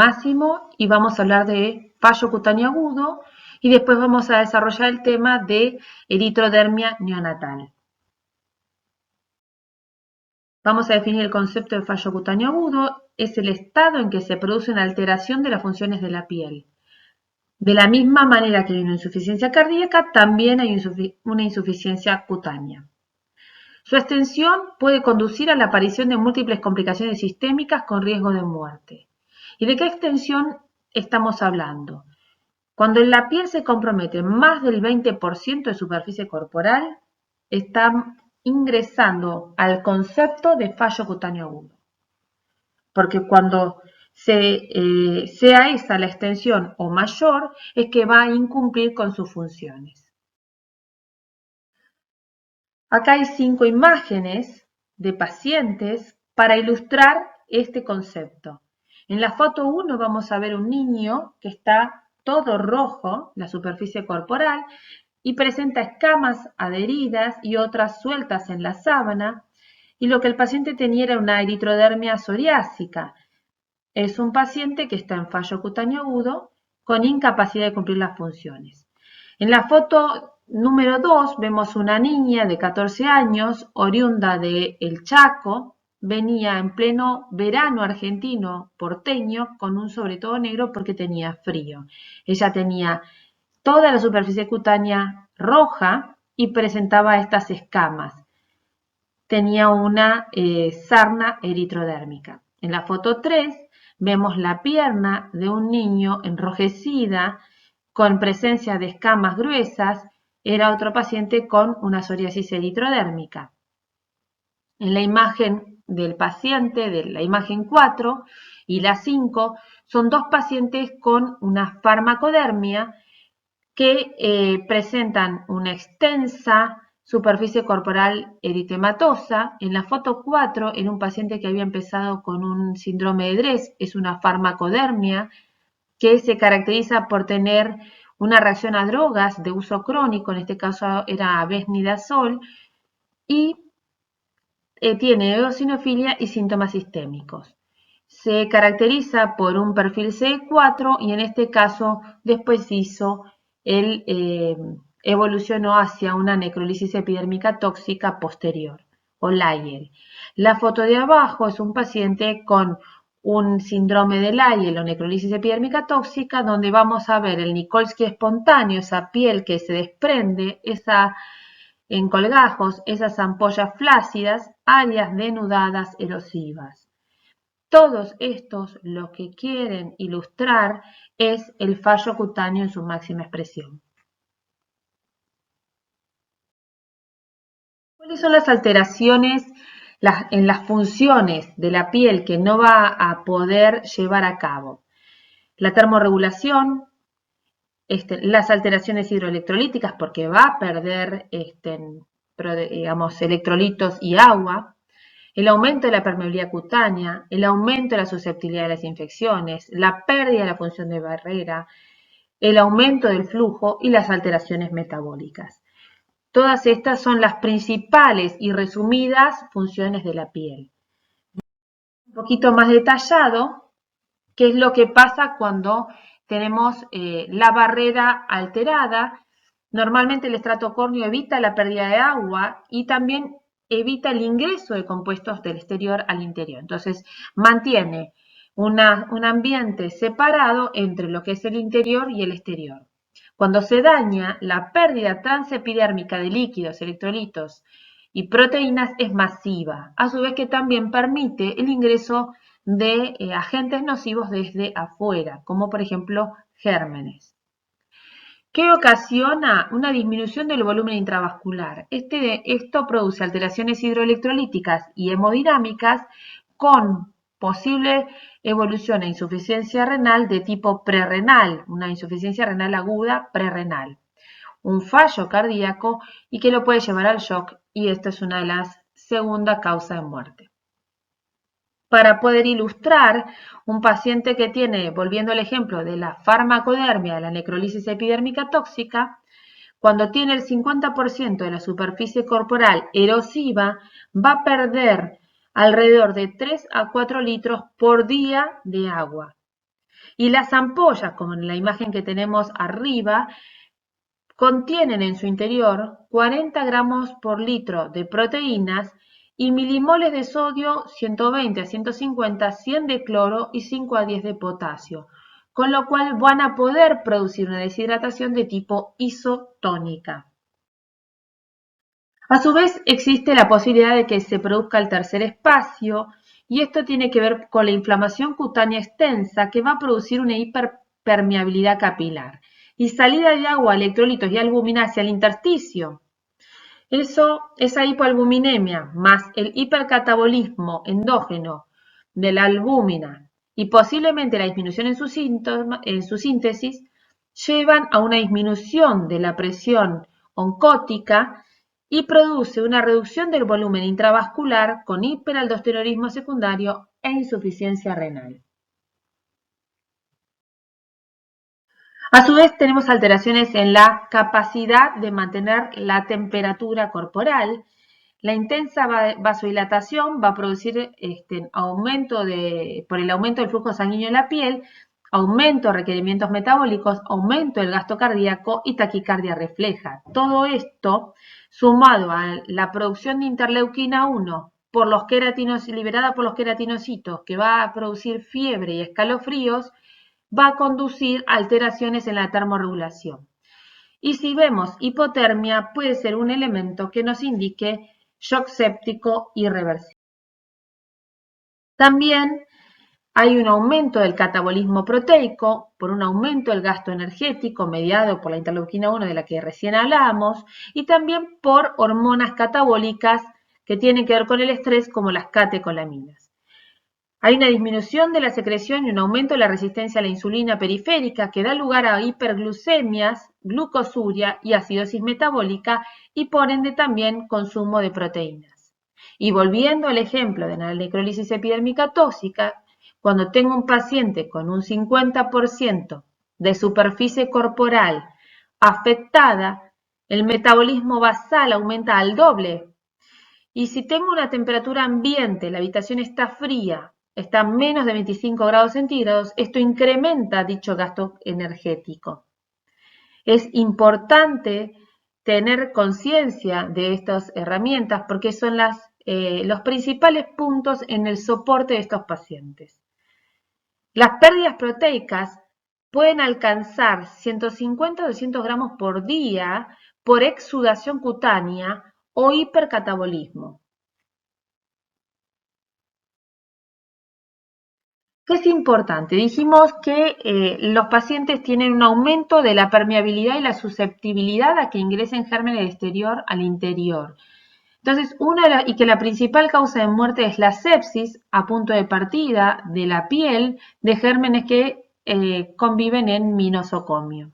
máximo y vamos a hablar de fallo cutáneo agudo y después vamos a desarrollar el tema de eritrodermia neonatal. Vamos a definir el concepto de fallo cutáneo agudo. Es el estado en que se produce una alteración de las funciones de la piel. De la misma manera que hay una insuficiencia cardíaca, también hay una insuficiencia cutánea. Su extensión puede conducir a la aparición de múltiples complicaciones sistémicas con riesgo de muerte. ¿Y de qué extensión estamos hablando? Cuando en la piel se compromete más del 20% de superficie corporal, está ingresando al concepto de fallo cutáneo agudo. Porque cuando sea esa la extensión o mayor, es que va a incumplir con sus funciones. Acá hay 5 imágenes de pacientes para ilustrar este concepto. En la foto 1 vamos a ver un niño que está todo rojo, la superficie corporal, y presenta escamas adheridas y otras sueltas en la sábana, y lo que el paciente tenía era una eritrodermia psoriásica. Es un paciente que está en fallo cutáneo agudo con incapacidad de cumplir las funciones. En la foto número 2 vemos una niña de 14 años, oriunda de El Chaco, venía en pleno verano argentino porteño con un sobre todo negro porque tenía frío. Ella tenía toda la superficie cutánea roja y presentaba estas escamas. Tenía una sarna eritrodérmica. En la foto 3 vemos la pierna de un niño enrojecida con presencia de escamas gruesas. Era otro paciente con una psoriasis eritrodérmica. En la imagen del paciente, de la imagen 4 y la 5, son dos pacientes con una farmacodermia que presentan una extensa superficie corporal eritematosa. En la foto 4, en un paciente que había empezado con un síndrome de Dress, es una farmacodermia que se caracteriza por tener una reacción a drogas de uso crónico, en este caso era besnidazol, y tiene eosinofilia y síntomas sistémicos. Se caracteriza por un perfil CD4 y en este caso después evolucionó hacia una necrolisis epidérmica tóxica posterior o Lyell. La foto de abajo es un paciente con un síndrome de Lyell o necrolisis epidérmica tóxica donde vamos a ver el Nikolsky espontáneo, esa piel que se desprende, en colgajos, esas ampollas flácidas, áreas denudadas erosivas. Todos estos lo que quieren ilustrar es el fallo cutáneo en su máxima expresión. ¿Cuáles son las alteraciones en las funciones de la piel que no va a poder llevar a cabo? La termorregulación, las alteraciones hidroelectrolíticas porque va a perder electrolitos y agua, el aumento de la permeabilidad cutánea, el aumento de la susceptibilidad de las infecciones, la pérdida de la función de barrera, el aumento del flujo y las alteraciones metabólicas. Todas estas son las principales y resumidas funciones de la piel. Un poquito más detallado, ¿qué es lo que pasa cuando tenemos la barrera alterada? Normalmente el estrato córneo evita la pérdida de agua y también evita el ingreso de compuestos del exterior al interior. Entonces, mantiene un ambiente separado entre lo que es el interior y el exterior. Cuando se daña, la pérdida transepidérmica de líquidos, electrolitos y proteínas es masiva, a su vez que también permite el ingreso de agentes nocivos desde afuera, como por ejemplo gérmenes. ¿Qué ocasiona? Una disminución del volumen intravascular. Esto produce alteraciones hidroelectrolíticas y hemodinámicas con posible evolución a insuficiencia renal de tipo prerrenal, una insuficiencia renal aguda prerrenal, un fallo cardíaco y que lo puede llevar al shock, y esta es una de las segunda causa de muerte. Para poder ilustrar un paciente que tiene, volviendo al ejemplo de la farmacodermia, de la necrolisis epidérmica tóxica, cuando tiene el 50% de la superficie corporal erosiva, va a perder alrededor de 3 a 4 litros por día de agua. Y las ampollas, como en la imagen que tenemos arriba, contienen en su interior 40 gramos por litro de proteínas y milimoles de sodio 120 a 150, 100 de cloro y 5 a 10 de potasio, con lo cual van a poder producir una deshidratación de tipo isotónica. A su vez, existe la posibilidad de que se produzca el tercer espacio, y esto tiene que ver con la inflamación cutánea extensa que va a producir una hiperpermeabilidad capilar y salida de agua, electrolitos y albúmina hacia el intersticio. Esa hipoalbuminemia más el hipercatabolismo endógeno de la albúmina y posiblemente la disminución en su síntesis llevan a una disminución de la presión oncótica y produce una reducción del volumen intravascular con hiperaldosteronismo secundario e insuficiencia renal. A su vez, tenemos alteraciones en la capacidad de mantener la temperatura corporal. La intensa vasodilatación va a producir por el aumento del flujo sanguíneo en la piel, aumento de requerimientos metabólicos, aumento del gasto cardíaco y taquicardia refleja. Todo esto, sumado a la producción de interleuquina 1 liberada por los queratinocitos, que va a producir fiebre y escalofríos, va a conducir a alteraciones en la termorregulación. Y si vemos hipotermia, puede ser un elemento que nos indique shock séptico irreversible. También hay un aumento del catabolismo proteico por un aumento del gasto energético mediado por la interleuquina 1 de la que recién hablamos y también por hormonas catabólicas que tienen que ver con el estrés como las catecolaminas. Hay una disminución de la secreción y un aumento de la resistencia a la insulina periférica que da lugar a hiperglucemias, glucosuria y acidosis metabólica y por ende también consumo de proteínas. Y volviendo al ejemplo de la necrólisis epidérmica tóxica, cuando tengo un paciente con un 50% de superficie corporal afectada, el metabolismo basal aumenta al doble. Y si tengo una temperatura ambiente, la habitación está fría, está a menos de 25 grados centígrados, esto incrementa dicho gasto energético. Es importante tener conciencia de estas herramientas porque son los principales puntos en el soporte de estos pacientes. Las pérdidas proteicas pueden alcanzar 150 o 200 gramos por día por exsudación cutánea o hipercatabolismo. ¿Qué es importante? Dijimos que los pacientes tienen un aumento de la permeabilidad y la susceptibilidad a que ingresen gérmenes del exterior al interior. Entonces, y que la principal causa de muerte es la sepsis a punto de partida de la piel de gérmenes que conviven en minosocomio.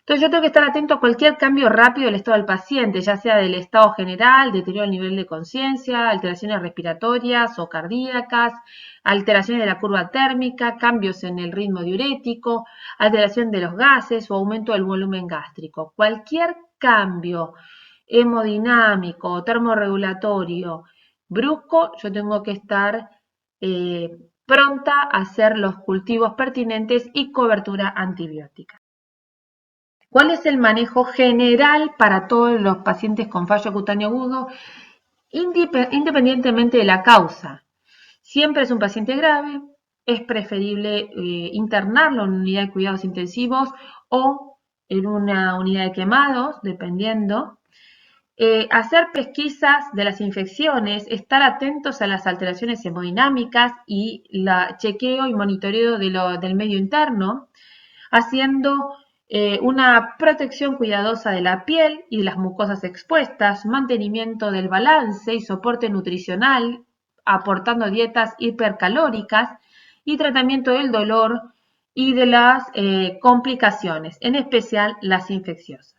Entonces yo tengo que estar atento a cualquier cambio rápido del estado del paciente, ya sea del estado general, deterioro del nivel de conciencia, alteraciones respiratorias o cardíacas, alteraciones de la curva térmica, cambios en el ritmo diurético, alteración de los gases o aumento del volumen gástrico. Cualquier cambio hemodinámico o termorregulatorio brusco, yo tengo que estar pronta a hacer los cultivos pertinentes y cobertura antibiótica. ¿Cuál es el manejo general para todos los pacientes con fallo cutáneo agudo, independientemente de la causa? Siempre es un paciente grave, es preferible internarlo en una unidad de cuidados intensivos o en una unidad de quemados, dependiendo. Hacer pesquisas de las infecciones, estar atentos a las alteraciones hemodinámicas y la chequeo y monitoreo del medio interno, haciendo una protección cuidadosa de la piel y de las mucosas expuestas, mantenimiento del balance y soporte nutricional, aportando dietas hipercalóricas y tratamiento del dolor y de las complicaciones, en especial las infecciosas.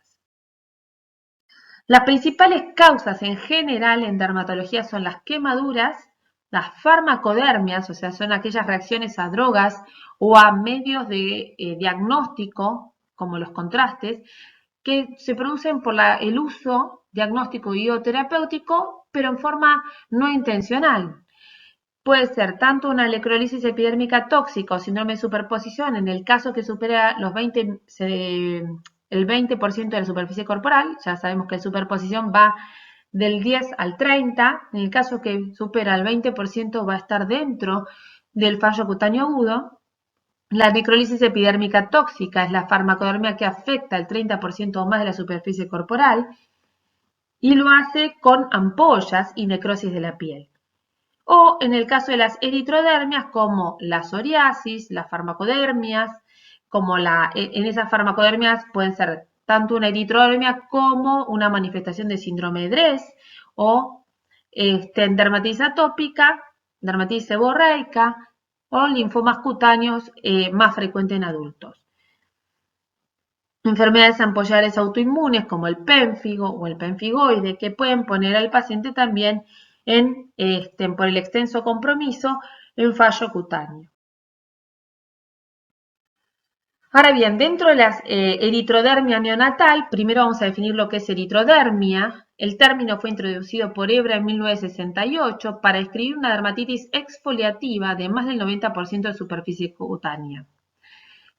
Las principales causas en general en dermatología son las quemaduras, las farmacodermias, o sea, son aquellas reacciones a drogas o a medios de diagnóstico, como los contrastes, que se producen por el uso diagnóstico y o terapéutico, pero en forma no intencional. puede ser tanto una electrolisis epidérmica tóxica o síndrome de superposición en el caso que supera el 20% de la superficie corporal. Ya sabemos que la superposición va del 10 al 30. En el caso que supera el 20% va a estar dentro del fallo cutáneo agudo. La necrólisis epidérmica tóxica es la farmacodermia que afecta el 30% o más de la superficie corporal y lo hace con ampollas y necrosis de la piel. O en el caso de las eritrodermias, como la psoriasis, las farmacodermias, en esas farmacodermias pueden ser tanto una eritrodermia como una manifestación de síndrome de Dress o dermatitis atópica, dermatitis seborreica o linfomas cutáneos más frecuentes en adultos. Enfermedades ampollares autoinmunes como el pénfigo o el penfigoide que pueden poner al paciente también por el extenso compromiso en fallo cutáneo. Ahora bien, dentro de la eritrodermia neonatal, primero vamos a definir lo que es eritrodermia. El término fue introducido por Hebra en 1968 para describir una dermatitis exfoliativa de más del 90% de superficie cutánea.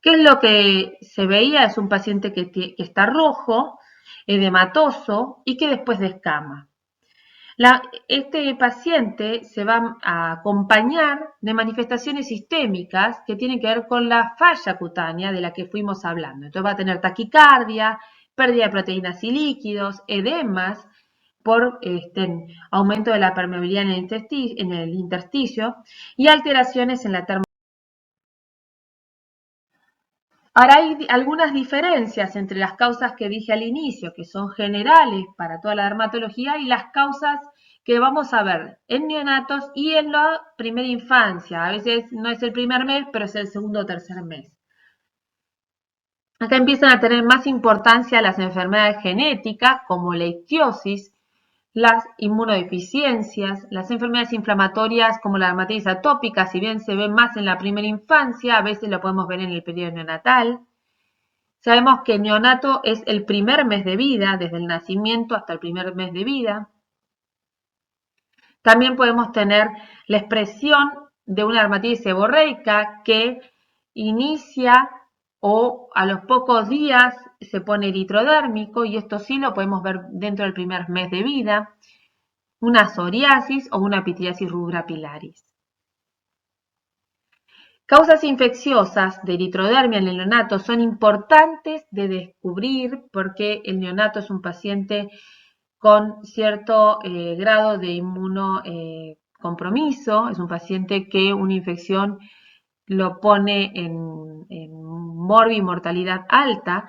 ¿Qué es lo que se veía? Es un paciente que está rojo, edematoso y que después descama. Este paciente se va a acompañar de manifestaciones sistémicas que tienen que ver con la falla cutánea de la que fuimos hablando. Entonces va a tener taquicardia, pérdida de proteínas y líquidos, edemas por aumento de la permeabilidad en el intersticio y alteraciones en la termodinámica. Ahora hay algunas diferencias entre las causas que dije al inicio, que son generales para toda la dermatología, y las causas que vamos a ver en neonatos y en la primera infancia. A veces no es el primer mes, pero es el segundo o tercer mes. Acá empiezan a tener más importancia las enfermedades genéticas, como la ictiosis, las inmunodeficiencias, las enfermedades inflamatorias como la dermatitis atópica, si bien se ve más en la primera infancia, a veces lo podemos ver en el periodo neonatal. Sabemos que el neonato es el primer mes de vida, desde el nacimiento hasta el primer mes de vida. También podemos tener la expresión de una dermatitis seborreica que inicia o a los pocos días se pone eritrodérmico, y esto sí lo podemos ver dentro del primer mes de vida. Una psoriasis o una pityriasis rubra pilaris. Causas infecciosas de eritrodermia en el neonato son importantes de descubrir porque el neonato es un paciente con cierto grado de inmunocompromiso, es un paciente que una infección lo pone en morbimortalidad alta.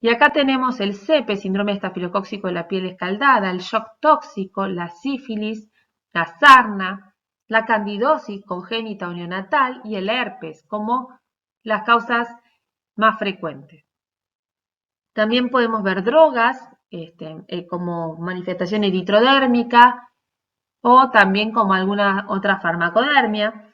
Y acá tenemos el CEPE, síndrome estafilocóxico de la piel escaldada, el shock tóxico, la sífilis, la sarna, la candidosis congénita o neonatal y el herpes como las causas más frecuentes. También podemos ver drogas como manifestación eritrodérmica o también como alguna otra farmacodermia.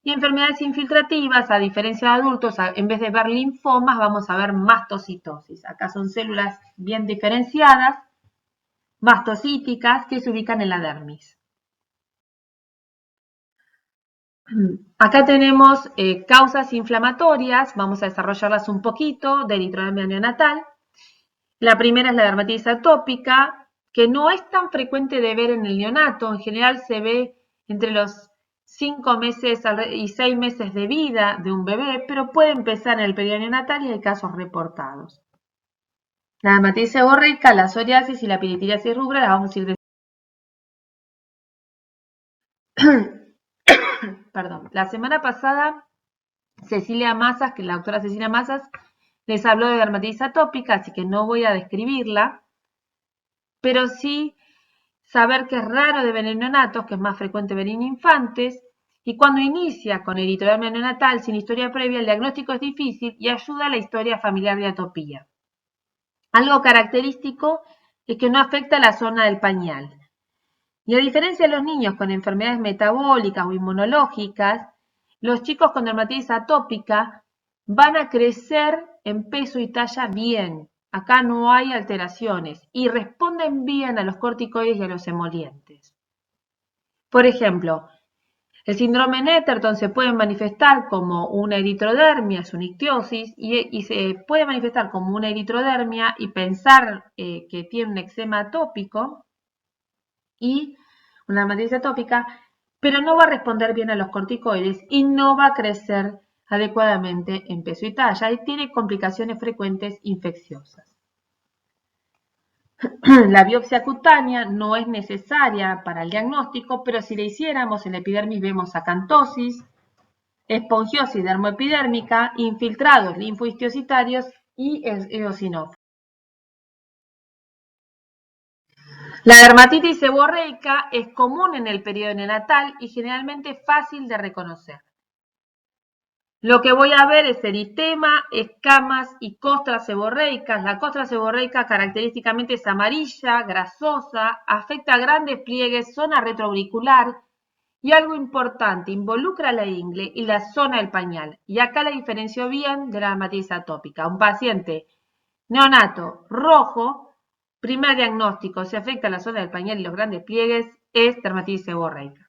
Y enfermedades infiltrativas, a diferencia de adultos, en vez de ver linfomas, vamos a ver mastocitosis. Acá son células bien diferenciadas, mastocíticas, que se ubican en la dermis. Acá tenemos causas inflamatorias, vamos a desarrollarlas un poquito, de eritrodermia neonatal. La primera es la dermatitis atópica, que no es tan frecuente de ver en el neonato, en general se ve entre los 5 meses y 6 meses de vida de un bebé, pero puede empezar en el periodo neonatal y hay casos reportados. La dermatitis seborreica, la psoriasis y la pityriasis rubra las vamos a ir Perdón. La semana pasada, Cecilia Mazas, que la doctora Cecilia Mazas, les habló de dermatitis atópica, así que no voy a describirla, pero sí saber que es raro de ver en neonatos, que es más frecuente ver en infantes, y cuando inicia con eritrodermia neonatal sin historia previa, el diagnóstico es difícil y ayuda a la historia familiar de atopía. Algo característico es que no afecta la zona del pañal. Y a diferencia de los niños con enfermedades metabólicas o inmunológicas, los chicos con dermatitis atópica van a crecer en peso y talla bien. Acá no hay alteraciones y responden bien a los corticoides y a los emolientes. Por ejemplo, El síndrome Netterton se puede manifestar como una eritrodermia, es una ictiosis, y se puede manifestar como una eritrodermia y pensar que tiene un eczema atópico y una dermatitis atópica, pero no va a responder bien a los corticoides y no va a crecer adecuadamente en peso y talla y tiene complicaciones frecuentes infecciosas. La biopsia cutánea no es necesaria para el diagnóstico, pero si la hiciéramos en la epidermis vemos acantosis, esponjosis dermoepidérmica, infiltrados linfohistiocytarios y eosinófilos. La dermatitis seborreica es común en el periodo neonatal y generalmente fácil de reconocer. Lo que voy a ver es eritema, escamas y costras seborreicas. La costra seborreica característicamente es amarilla, grasosa, afecta a grandes pliegues, zona retroauricular y algo importante, involucra la ingle y la zona del pañal. Y acá la diferencio bien de la dermatitis atópica. Un paciente neonato rojo, primer diagnóstico, se afecta la zona del pañal y los grandes pliegues, es dermatitis seborreica.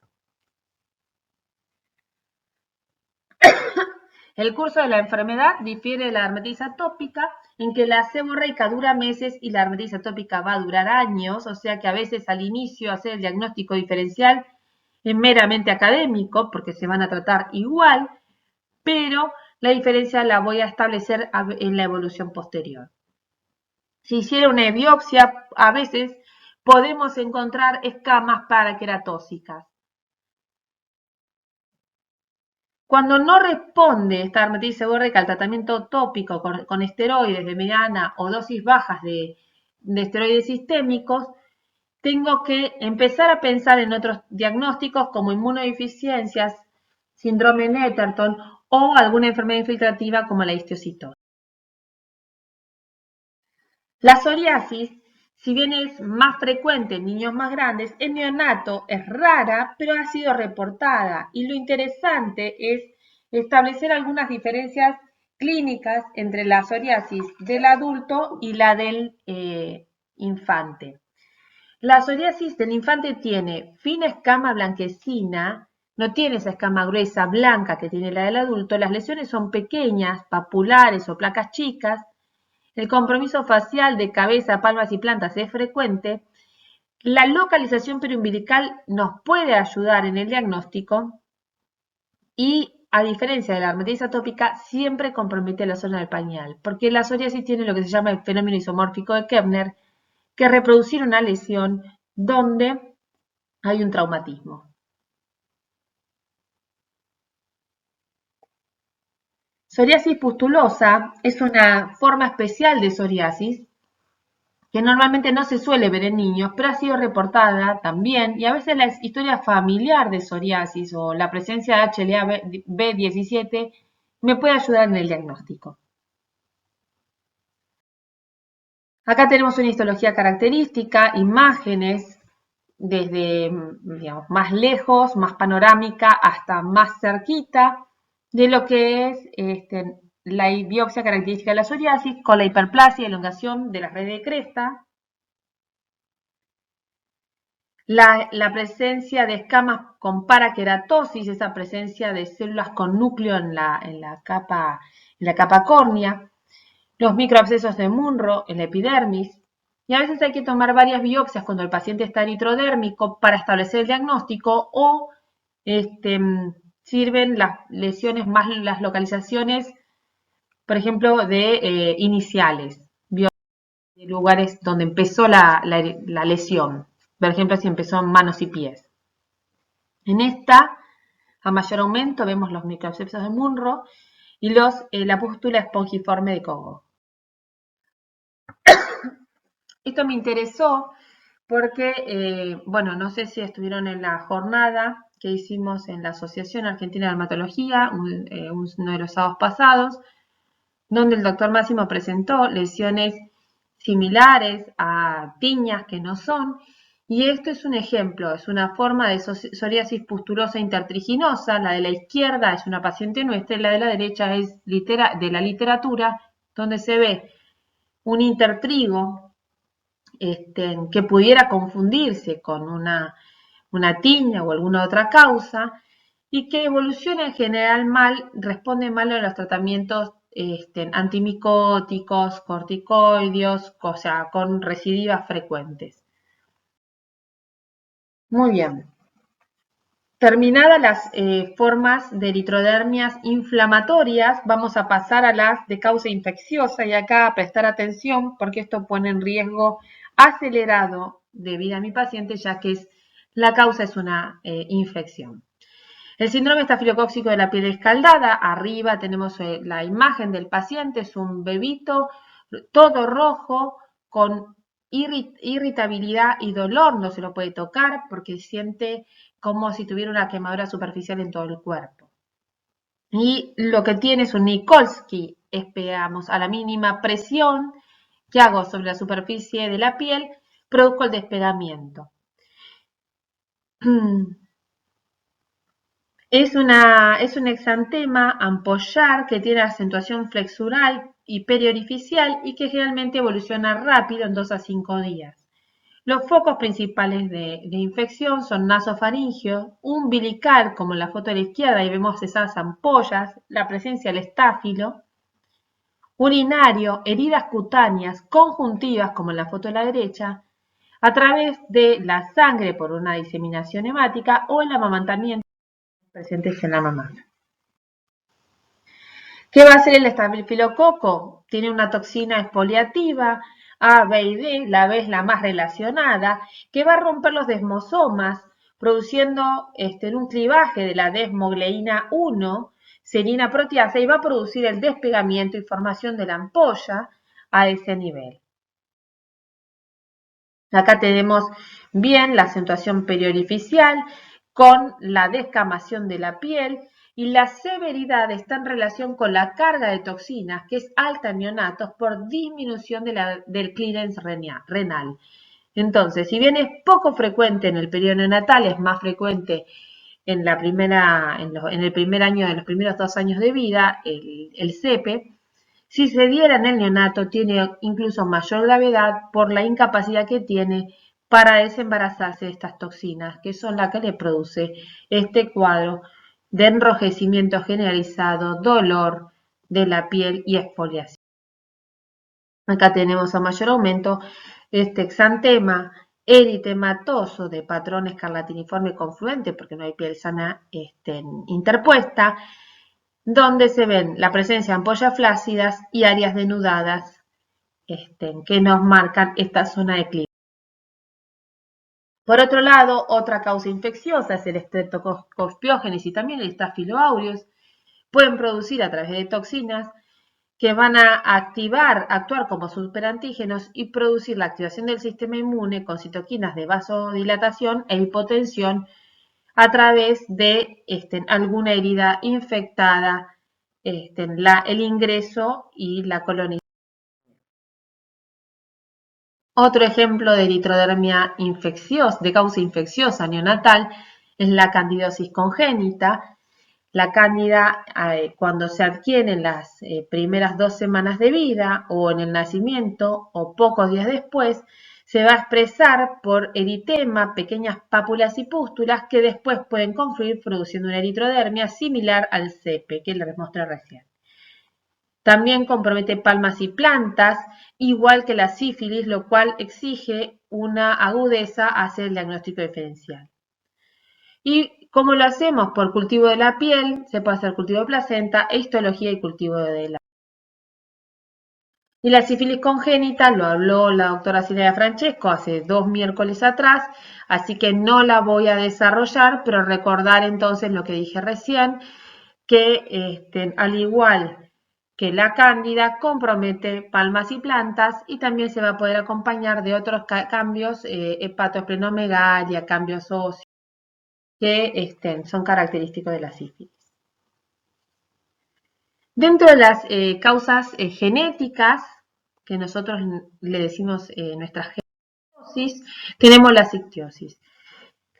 El curso de la enfermedad difiere de la dermatitis atópica en que la seborreica dura meses y la dermatitis atópica va a durar años, o sea que a veces al inicio hacer el diagnóstico diferencial es meramente académico porque se van a tratar igual, pero la diferencia la voy a establecer en la evolución posterior. Si hiciera una biopsia, a veces podemos encontrar escamas paraqueratóxicas. Cuando no responde esta dermatitis seborreica al tratamiento tópico con esteroides de mediana o dosis bajas de esteroides sistémicos, tengo que empezar a pensar en otros diagnósticos como inmunodeficiencias, síndrome Netterton o alguna enfermedad infiltrativa como la histiocytosis. La psoriasis, si bien es más frecuente en niños más grandes, en neonato es rara, pero ha sido reportada. Y lo interesante es establecer algunas diferencias clínicas entre la psoriasis del adulto y la del infante. La psoriasis del infante tiene fina escama blanquecina, no tiene esa escama gruesa blanca que tiene la del adulto. Las lesiones son pequeñas, papulares o placas chicas. El compromiso facial de cabeza, palmas y plantas es frecuente. La localización periumbilical nos puede ayudar en el diagnóstico y, a diferencia de la dermatitis atópica, siempre compromete la zona del pañal, porque la psoriasis tiene lo que se llama el fenómeno isomórfico de Koebner, que es reproducir una lesión donde hay un traumatismo. Psoriasis pustulosa es una forma especial de psoriasis que normalmente no se suele ver en niños, pero ha sido reportada también, y a veces la historia familiar de psoriasis o la presencia de HLA-B17 me puede ayudar en el diagnóstico. Acá tenemos una histología característica, imágenes desde, digamos, más lejos, más panorámica, hasta más cerquita de lo que es la biopsia característica de la psoriasis con la hiperplasia y elongación de la red de cresta. La presencia de escamas con paraqueratosis, esa presencia de células con núcleo en la capa córnea, los microabscesos de Munro en la epidermis, y a veces hay que tomar varias biopsias cuando el paciente está eritrodérmico para establecer el diagnóstico o sirven las lesiones más las localizaciones, por ejemplo, de iniciales, de lugares donde empezó la lesión. Por ejemplo, si empezó en manos y pies. En esta, a mayor aumento, vemos los microabscesos de Munro y la pústula espongiforme de Kogo. Esto me interesó porque, bueno, no sé si estuvieron en la jornada que hicimos en la Asociación Argentina de Dermatología, uno de los sábados pasados, donde el doctor Máximo presentó lesiones similares a tiñas que no son, y esto es un ejemplo, es una forma de psoriasis pustulosa intertriginosa. La de la izquierda es una paciente nuestra y la de la derecha es de la literatura, donde se ve un intertrigo que pudiera confundirse con una tiña o alguna otra causa, y que evoluciona en general mal, responde mal a los tratamientos antimicóticos, corticoides, o sea, con recidivas frecuentes. Muy bien. Terminadas las formas de eritrodermias inflamatorias, vamos a pasar a las de causa infecciosa y acá a prestar atención porque esto pone en riesgo acelerado de vida a mi paciente ya que la causa es una infección. El síndrome estafilocóxico de la piel escaldada, arriba tenemos la imagen del paciente, es un bebito todo rojo con irritabilidad y dolor, no se lo puede tocar porque siente como si tuviera una quemadura superficial en todo el cuerpo. Y lo que tiene es un Nikolsky, esperamos, a la mínima presión que hago sobre la superficie de la piel, produzco el despegamiento. Es un exantema ampollar que tiene acentuación flexural y periorificial y que generalmente evoluciona rápido en 2 a 5 días. Los focos principales de infección son nasofaringio, umbilical, como en la foto de la izquierda, y vemos esas ampollas, la presencia del estáfilo, urinario, heridas cutáneas, conjuntivas, como en la foto de la derecha, a través de la sangre por una diseminación hemática o el amamantamiento presentes en la mamá. ¿Qué va a hacer el estafilococo? Tiene una toxina exfoliativa, A, B y D, la B es la más relacionada, que va a romper los desmosomas, produciendo un clivaje de la desmogleína 1, serina proteasa, y va a producir el despegamiento y formación de la ampolla a ese nivel. Acá tenemos bien la acentuación periorificial con la descamación de la piel y la severidad está en relación con la carga de toxinas, que es alta en neonatos por disminución del clearance renal. Entonces, si bien es poco frecuente en el periodo neonatal, es más frecuente en el primer año de los primeros 2 años de vida, el CEPE, si se diera en el neonato, tiene incluso mayor gravedad por la incapacidad que tiene para desembarazarse de estas toxinas, que son las que le produce este cuadro de enrojecimiento generalizado, dolor de la piel y exfoliación. Acá tenemos a mayor aumento este exantema eritematoso de patrón escarlatiniforme confluente, porque no hay piel sana interpuesta, donde se ven la presencia de ampollas flácidas y áreas denudadas que nos marcan esta zona de clima. Por otro lado, otra causa infecciosa es el Streptococcus y también el Staphylo aureus. Pueden producir a través de toxinas que van a actuar como superantígenos y producir la activación del sistema inmune con citoquinas de vasodilatación e hipotensión a través de alguna herida infectada, el ingreso y la colonización. Otro ejemplo de eritrodermia infecciosa, de causa infecciosa neonatal, es la candidosis congénita. La cándida, cuando se adquiere en las primeras 2 semanas de vida o en el nacimiento o pocos días después, se va a expresar por eritema, pequeñas pápulas y pústulas que después pueden confluir produciendo una eritrodermia similar al CEPE que les mostré recién. También compromete palmas y plantas, igual que la sífilis, lo cual exige una agudeza hacia el diagnóstico diferencial. Y como lo hacemos por cultivo de la piel, se puede hacer cultivo de placenta, histología y cultivo de la. Y la sífilis congénita lo habló la doctora Silvia Francesco hace 2 miércoles atrás, así que no la voy a desarrollar, pero recordar entonces lo que dije recién, que al igual que la cándida compromete palmas y plantas y también se va a poder acompañar de otros cambios, hepatoesplenomegalia, cambios óseos, que son característicos de la sífilis. Dentro de las causas genéticas, que nosotros le decimos nuestra genesis, tenemos la ictiosis.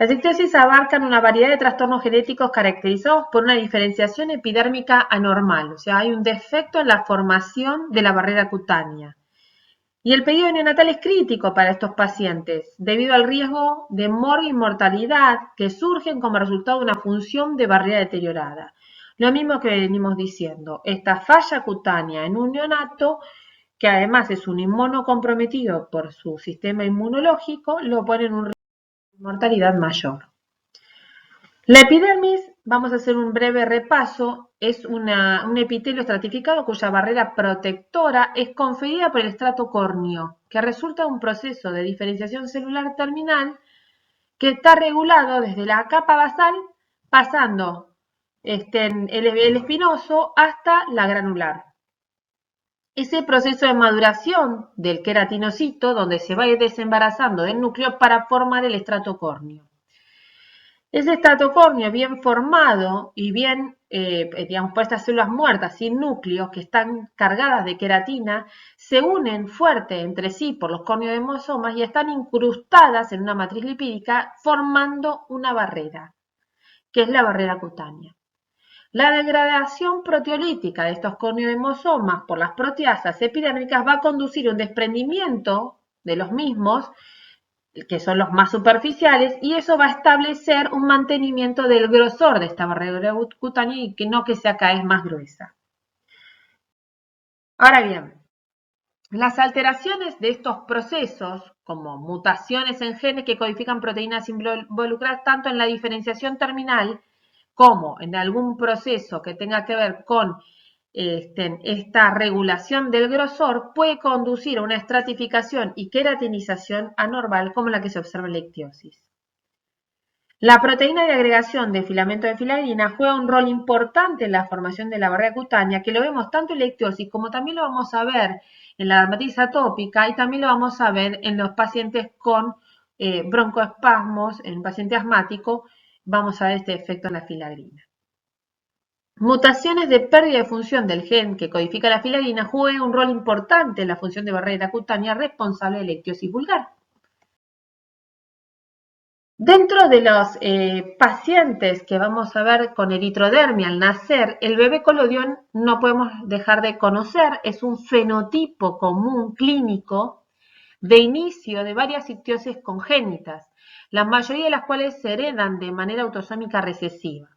Las ictiosis abarcan una variedad de trastornos genéticos caracterizados por una diferenciación epidérmica anormal, o sea, hay un defecto en la formación de la barrera cutánea. Y el periodo neonatal es crítico para estos pacientes debido al riesgo de morbo y mortalidad que surgen como resultado de una función de barrera deteriorada. Lo mismo que venimos diciendo, esta falla cutánea en un neonato, que además es un inmunocomprometido por su sistema inmunológico, lo pone en un riesgo de mortalidad mayor. La epidermis, vamos a hacer un breve repaso, es un epitelio estratificado cuya barrera protectora es conferida por el estrato córneo, que resulta de un proceso de diferenciación celular terminal que está regulado desde la capa basal, pasando el espinoso hasta la granular. Ese proceso de maduración del queratinocito, donde se va a ir desembarazando del núcleo para formar el estrato córneo. Ese estrato córneo bien formado y bien, digamos, por estas células muertas sin núcleo que están cargadas de queratina, se unen fuerte entre sí por los corneodemosomas y están incrustadas en una matriz lipídica formando una barrera, que es la barrera cutánea. La degradación proteolítica de estos corneodemosomas por las proteasas epidérmicas va a conducir a un desprendimiento de los mismos, que son los más superficiales, y eso va a establecer un mantenimiento del grosor de esta barrera cutánea y que no que sea cada vez más gruesa. Ahora bien, las alteraciones de estos procesos, como mutaciones en genes que codifican proteínas involucradas tanto en la diferenciación terminal como en algún proceso que tenga que ver con esta regulación del grosor, puede conducir a una estratificación y queratinización anormal como la que se observa en la ictiosis. La proteína de agregación de filamento de filagrina juega un rol importante en la formación de la barrera cutánea, que lo vemos tanto en la ictiosis como también lo vamos a ver en la dermatitis atópica y también lo vamos a ver en los pacientes con broncoespasmos, en un paciente asmático, vamos a ver este efecto en la filagrina. Mutaciones de pérdida de función del gen que codifica la filagrina juegan un rol importante en la función de barrera cutánea responsable de la ictiosis vulgar. Dentro de los pacientes que vamos a ver con eritrodermia al nacer, el bebé colodión no podemos dejar de conocer, es un fenotipo común clínico de inicio de varias ictiosis congénitas, la mayoría de las cuales se heredan de manera autosómica recesiva.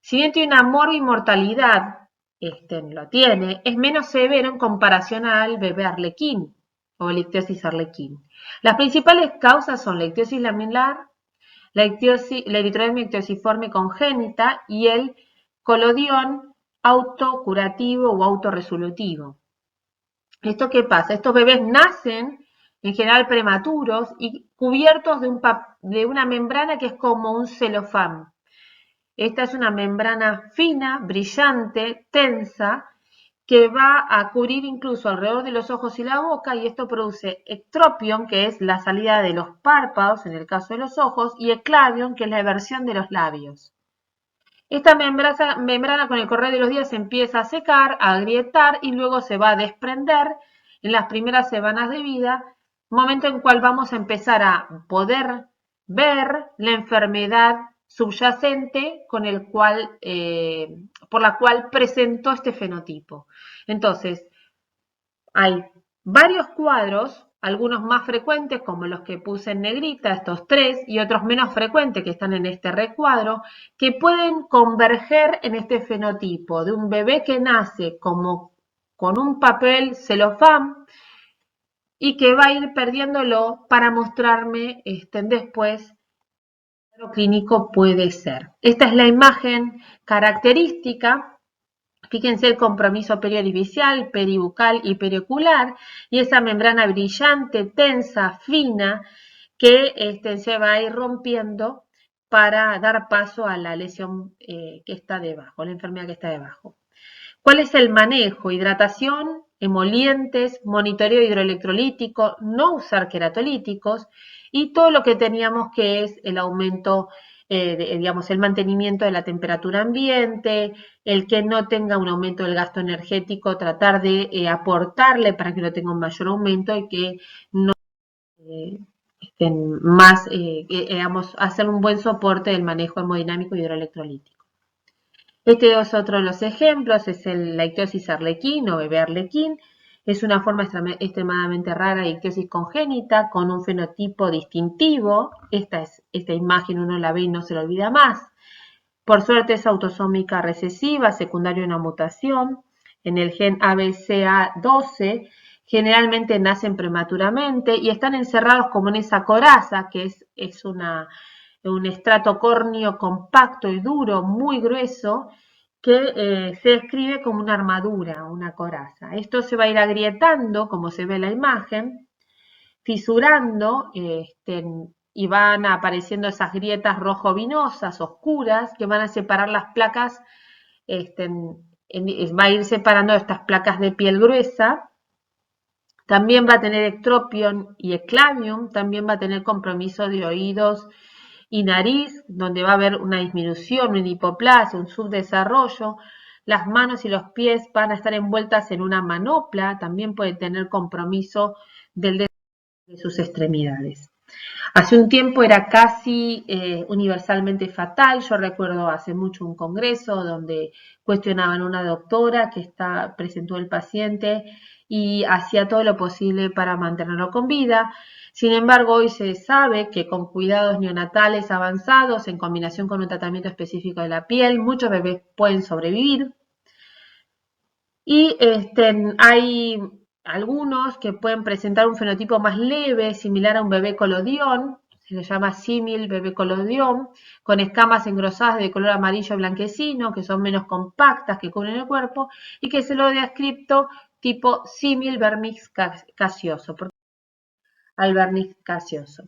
Si bien tiene una mortalidad, lo tiene, es menos severo en comparación al bebé arlequín o la ictiosis arlequín. Las principales causas son la ictiosis laminar, la eritrodermia ictiosiforme congénita y el colodión autocurativo o autorresolutivo. ¿Esto qué pasa? Estos bebés nacen en general prematuros y cubiertos de una membrana que es como un celofán. Esta es una membrana fina, brillante, tensa, que va a cubrir incluso alrededor de los ojos y la boca, y esto produce ectropion, que es la salida de los párpados en el caso de los ojos, y eclabion, que es la eversión de los labios. Esta membrana con el correr de los días se empieza a secar, a agrietar y luego se va a desprender en las primeras semanas de vida, momento en el cual vamos a empezar a poder ver la enfermedad subyacente con el cual, por la cual presentó este fenotipo. Entonces, hay varios cuadros, algunos más frecuentes como los que puse en negrita, estos tres, y otros menos frecuentes que están en este recuadro, que pueden converger en este fenotipo de un bebé que nace como con un papel celofán y que va a ir perdiéndolo para mostrarme después qué cuadro clínico puede ser. Esta es la imagen característica. Fíjense el compromiso periorivicial, peribucal y periocular y esa membrana brillante, tensa, fina, que se va a ir rompiendo para dar paso a la lesión que está debajo, la enfermedad que está debajo. ¿Cuál es el manejo? Hidratación, emolientes, monitoreo hidroelectrolítico, no usar queratolíticos y todo lo que teníamos que es el aumento, digamos, el mantenimiento de la temperatura ambiente, el que no tenga un aumento del gasto energético, tratar de aportarle para que no tenga un mayor aumento y que no estén más, digamos, hacer un buen soporte del manejo hemodinámico hidroelectrolítico. Este es otro de los ejemplos, es la ictiosis arlequín o bebé arlequín, Es una forma extremadamente rara de ictiosis congénita con un fenotipo distintivo. Esta imagen uno la ve y no se la olvida más. Por suerte es autosómica recesiva, secundaria a una mutación. En el gen ABCA12 generalmente nacen prematuramente y están encerrados como en esa coraza, que es un estrato córneo compacto y duro, muy grueso, que se describe como una armadura, una coraza. Esto se va a ir agrietando, como se ve en la imagen, fisurando, y van apareciendo esas grietas rojo-vinosas, oscuras, que van a separar las placas, va a ir separando estas placas de piel gruesa. También va a tener ectropion y eclavium, también va a tener compromiso de oídos y nariz, donde va a haber una disminución, una hipoplasia, un subdesarrollo. Las manos y los pies van a estar envueltas en una manopla, también puede tener compromiso del desarrollo de sus extremidades. Hace un tiempo era casi universalmente fatal. Yo recuerdo hace mucho un congreso donde cuestionaban a una doctora que presentó el paciente y hacía todo lo posible para mantenerlo con vida. Sin embargo, hoy se sabe que con cuidados neonatales avanzados, en combinación con un tratamiento específico de la piel, muchos bebés pueden sobrevivir. Y hay algunos que pueden presentar un fenotipo más leve, similar a un bebé colodión, se le llama símil bebé colodión, con escamas engrosadas de color amarillo blanquecino, que son menos compactas, que cubren el cuerpo, y que se lo ha descrito tipo símil vermis caseoso, al vermis caseoso.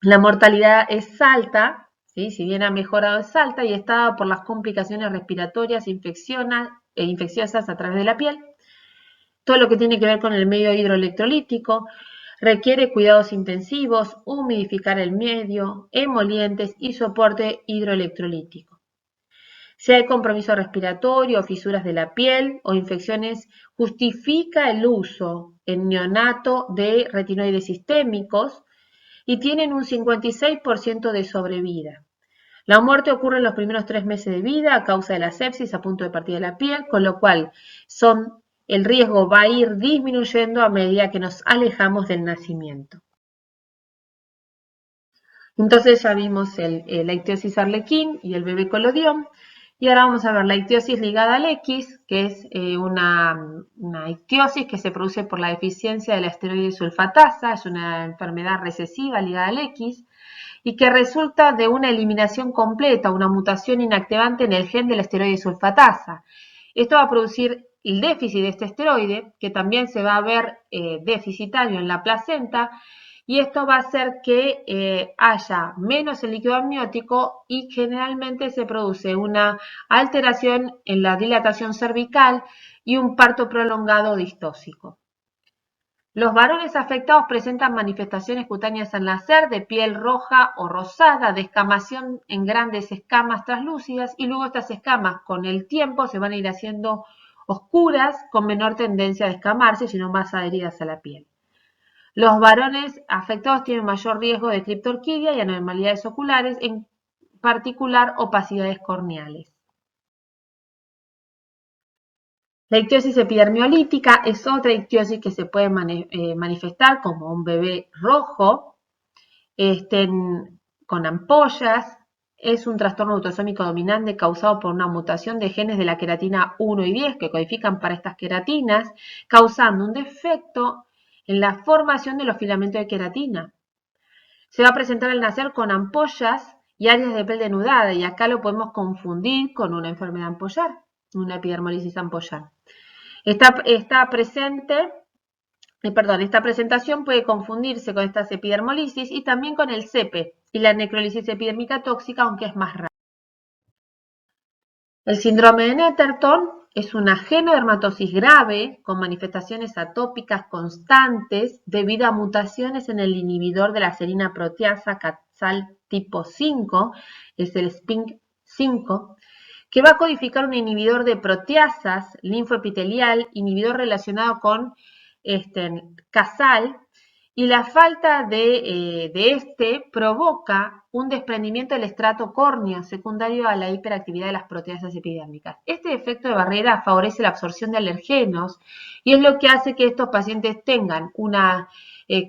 La mortalidad es alta, ¿sí? Si bien ha mejorado es alta y está dada por las complicaciones respiratorias infecciosas a través de la piel. Todo lo que tiene que ver con el medio hidroelectrolítico requiere cuidados intensivos, humidificar el medio, emolientes y soporte hidroelectrolítico. Si hay compromiso respiratorio, fisuras de la piel o infecciones, justifica el uso en neonato de retinoides sistémicos y tienen un 56% de sobrevida. La muerte ocurre en los primeros 3 meses de vida a causa de la sepsis a punto de partida de la piel, con lo cual el riesgo va a ir disminuyendo a medida que nos alejamos del nacimiento. Entonces ya vimos la ictiosis arlequín y el bebé colodión. Y ahora vamos a ver la ictiosis ligada al X, que es una ictiosis que se produce por la deficiencia de la esteroide sulfatasa, es una enfermedad recesiva ligada al X, y que resulta de una eliminación completa, una mutación inactivante en el gen de la esteroide sulfatasa. Esto va a producir el déficit de este esteroide, que también se va a ver deficitario en la placenta, y esto va a hacer que haya menos el líquido amniótico y generalmente se produce una alteración en la dilatación cervical y un parto prolongado distóxico. Los varones afectados presentan manifestaciones cutáneas al nacer de piel roja o rosada, descamación en grandes escamas translúcidas y luego estas escamas con el tiempo se van a ir haciendo oscuras con menor tendencia a descamarse, sino más adheridas a la piel. Los varones afectados tienen mayor riesgo de criptorquidia y anormalidades oculares, en particular opacidades corneales. La ictiosis epidermiolítica es otra ictiosis que se puede manifestar como un bebé rojo, con ampollas. Es un trastorno autosómico dominante causado por una mutación de genes de la queratina 1 y 10 que codifican para estas queratinas, causando un defecto en la formación de los filamentos de queratina. Se va a presentar al nacer con ampollas y áreas de piel denudada, y acá lo podemos confundir con una enfermedad ampollar, una epidermolisis ampollar. Esta presentación puede confundirse con estas epidermolisis y también con el CEPE y la necrolisis epidérmica tóxica, aunque es más rara. El síndrome de Netterton es una genodermatosis grave con manifestaciones atópicas constantes debido a mutaciones en el inhibidor de la serina proteasa CATSAL tipo 5, es el SPINK5, que va a codificar un inhibidor de proteasas linfoepitelial, inhibidor relacionado con CASAL, y la falta de este provoca un desprendimiento del estrato córneo secundario a la hiperactividad de las proteasas epidérmicas. Este efecto de barrera favorece la absorción de alergenos y es lo que hace que estos pacientes tengan una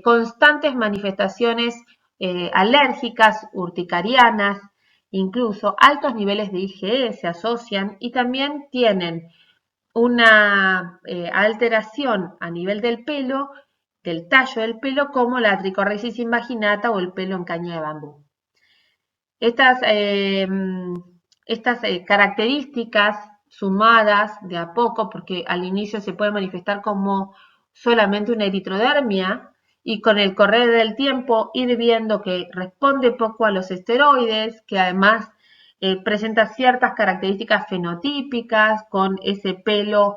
constantes manifestaciones alérgicas, urticarianas, incluso altos niveles de IgE se asocian y también tienen una alteración a nivel del pelo, del tallo del pelo, como la tricorresis invaginata o el pelo en caña de bambú. Estas características sumadas de a poco, porque al inicio se puede manifestar como solamente una eritrodermia, y con el correr del tiempo ir viendo que responde poco a los esteroides, que además presenta ciertas características fenotípicas, con ese pelo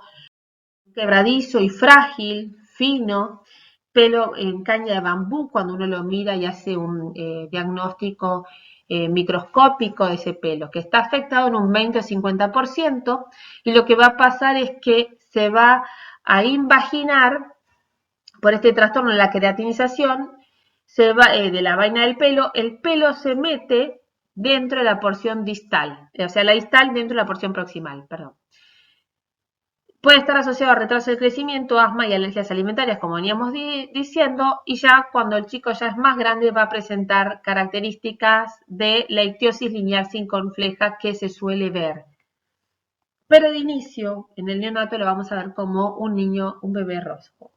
quebradizo y frágil, fino, pelo en caña de bambú, cuando uno lo mira y hace un diagnóstico microscópico de ese pelo, que está afectado en un 20 o 50%, y lo que va a pasar es que se va a invaginar por este trastorno de la queratinización de la vaina del pelo, el pelo se mete dentro de la porción distal, o sea, la distal dentro de la porción proximal, perdón. Puede estar asociado a retraso del crecimiento, asma y alergias alimentarias, como veníamos diciendo, y ya cuando el chico ya es más grande va a presentar características de la ictiosis lineal circunfleja que se suele ver. Pero de inicio, en el neonato lo vamos a ver como un niño, un bebé rosco.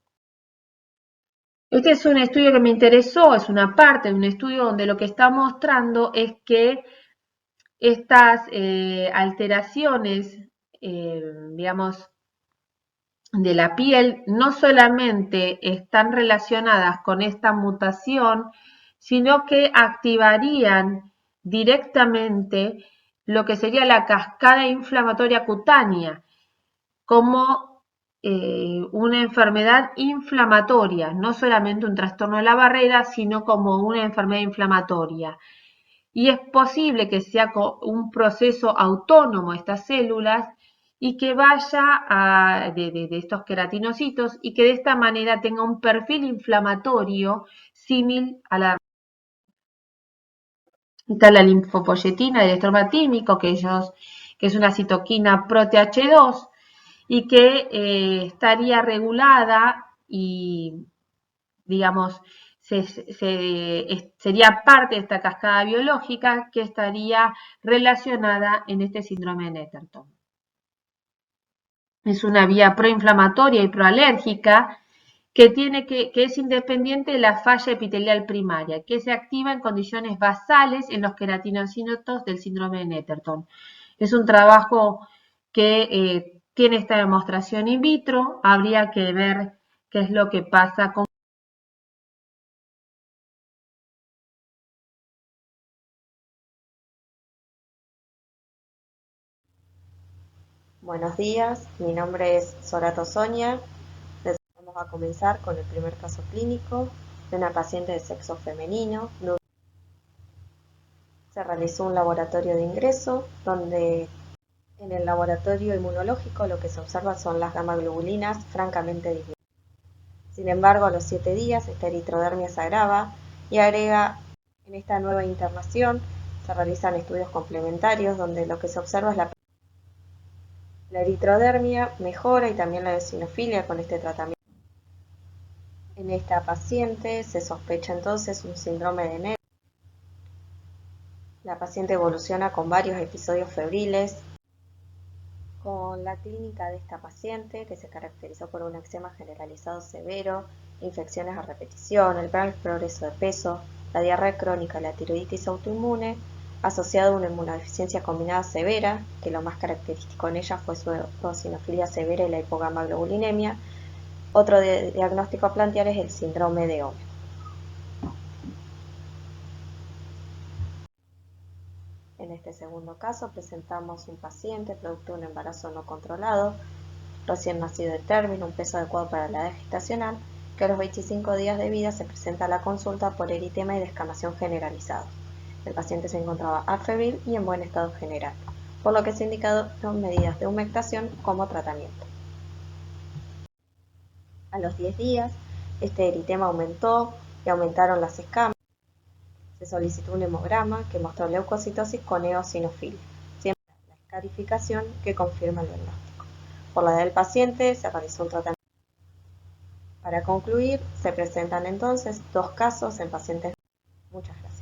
Este es un estudio que me interesó, es una parte de un estudio donde lo que está mostrando es que estas alteraciones, digamos, de la piel no solamente están relacionadas con esta mutación, sino que activarían directamente lo que sería la cascada inflamatoria cutánea, como una enfermedad inflamatoria, no solamente un trastorno de la barrera, sino como una enfermedad inflamatoria. Y es posible que sea un proceso autónomo de estas células y que vaya de estos queratinocitos y que de esta manera tenga un perfil inflamatorio similar a la... Está la linfopoyetina del estromatímico, que es una citoquina ProTH2 y que estaría regulada y, digamos, sería parte de esta cascada biológica que estaría relacionada en este síndrome de Netterton. Es una vía proinflamatoria y proalérgica que es independiente de la falla epitelial primaria, que se activa en condiciones basales en los queratinocitos del síndrome de Netterton. Es un trabajo que tiene esta demostración in vitro, habría que ver qué es lo que pasa con... Buenos días, mi nombre es Sorato Sonia. Vamos a comenzar con el primer caso clínico de una paciente de sexo femenino. Se realizó un laboratorio de ingreso donde en el laboratorio inmunológico lo que se observa son las gamma-globulinas francamente disminuidas. Sin embargo, a los 7 días esta eritrodermia se agrava y agrega en esta nueva internación se realizan estudios complementarios donde lo que se observa es la eritrodermia mejora y también la eosinofilia con este tratamiento. En esta paciente se sospecha entonces un síndrome de Netterton. La paciente evoluciona con varios episodios febriles. Con la clínica de esta paciente, que se caracterizó por un eczema generalizado severo, infecciones a repetición, el progreso de peso, la diarrea crónica, la tiroiditis autoinmune, asociado a una inmunodeficiencia combinada severa, que lo más característico en ella fue su eosinofilia severa y la hipogammaglobulinemia. Otro diagnóstico a plantear es el síndrome de Omenn. En este segundo caso presentamos un paciente producto de un embarazo no controlado, recién nacido de término, un peso adecuado para la edad gestacional, que a los 25 días de vida se presenta a la consulta por eritema y descamación generalizado. El paciente se encontraba afebril y en buen estado general, por lo que se indicaron medidas de humectación como tratamiento. A los 10 días Este eritema aumentó y aumentaron las escamas. Se solicitó un hemograma que mostró leucocitosis con eosinofilia, siempre la escarificación que confirma el diagnóstico. Por la edad del paciente se realizó un tratamiento. Para concluir, se presentan entonces 2 casos en pacientes. Muchas gracias.